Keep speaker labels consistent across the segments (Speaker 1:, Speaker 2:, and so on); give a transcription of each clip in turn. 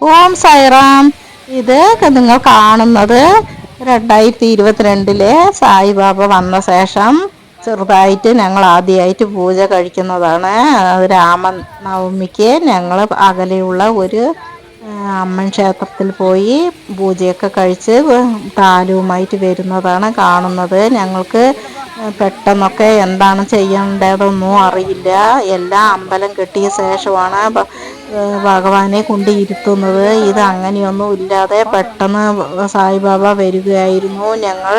Speaker 1: ഓം സായിറാം. ഇത് നിങ്ങൾ കാണുന്നത് 2022 സായിബാബ വന്ന ശേഷം ചെറുതായിട്ട് ഞങ്ങൾ ആദ്യമായിട്ട് പൂജ കഴിക്കുന്നതാണ്. രാമനവമിക്ക് ഞങ്ങൾ അകലെയുള്ള ഒരു അമ്മൻ ക്ഷേത്രത്തിൽ പോയി പൂജയൊക്കെ കഴിച്ച് താലവുമായിട്ട് വരുന്നതാണ് കാണുന്നത്. ഞങ്ങൾക്ക് പെട്ടെന്നൊക്കെ എന്താണ് ചെയ്യേണ്ടതൊന്നും അറിയില്ല. എല്ലാം അമ്പലം കെട്ടിയ ശേഷമാണ് ഭഗവാനെ കൊണ്ട് ഇരുത്തുന്നത്. ഇത് അങ്ങനെയൊന്നും ഇല്ലാതെ പെട്ടെന്ന് സായിബാബ വരികയായിരുന്നു. ഞങ്ങൾ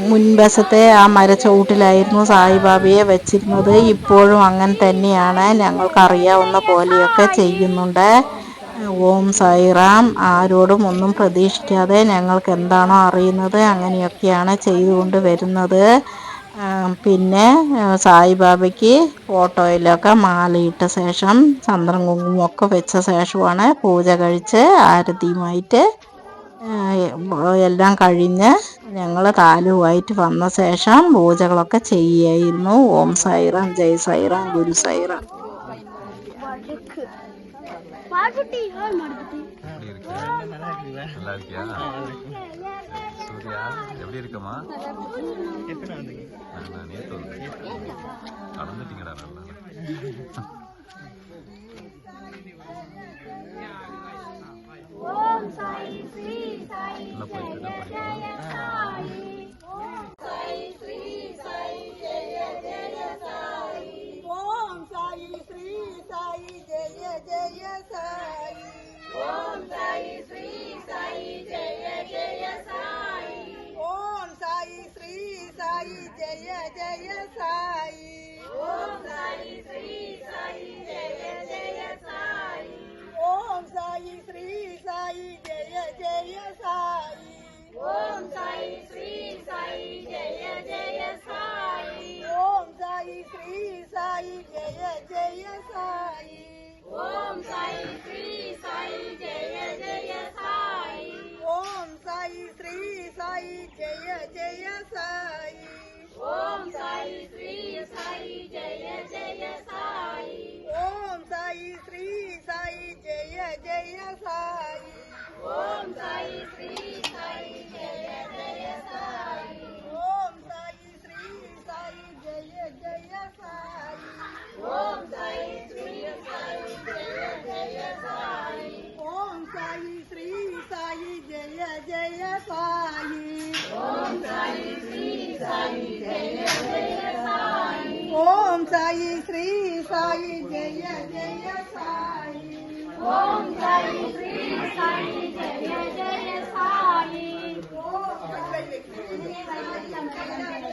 Speaker 1: മുൻവശത്തെ ആ മരച്ചോട്ടിലായിരുന്നു സായിബാബയെ വെച്ചിരുന്നത്. ഇപ്പോഴും അങ്ങനെ തന്നെയാണ്. ഞങ്ങൾക്കറിയാവുന്ന പോലെയൊക്കെ ചെയ്യുന്നുണ്ട്. ഓം സായിറാം. ആരോടും ഒന്നും പ്രതീക്ഷിക്കാതെ ഞങ്ങൾക്ക് എന്താണോ അറിയുന്നത് അങ്ങനെയൊക്കെയാണ് ചെയ്തുകൊണ്ട് വരുന്നത്. പിന്നെ സായിബാബയ്ക്ക് ഫോട്ടോയിലൊക്കെ മാലയിട്ട ശേഷം ചന്ദ്രൻ കുങ്കുമൊക്കെ വെച്ച ശേഷമാണ് പൂജ കഴിച്ച് ആരതിയുമായിട്ട് എല്ലാം കഴിഞ്ഞ് ഞങ്ങൾ താലുമായിട്ട് വന്ന ശേഷം പൂജകളൊക്കെ ചെയ്യായിരുന്നു. ഓം സായിറാം, ജയ് സായിറാം, ഗുരു സായിറാം.
Speaker 2: எப்படி இருக்கமா கடந்துட்டீங்கடா நல்லா போயிட்டு
Speaker 3: Om Sai Sri Sai Jaya Jaya Sai. Om Sai Sri Sai Jaya Jaya Sai. Om Sai Sri Sai Jaya Jaya Sai.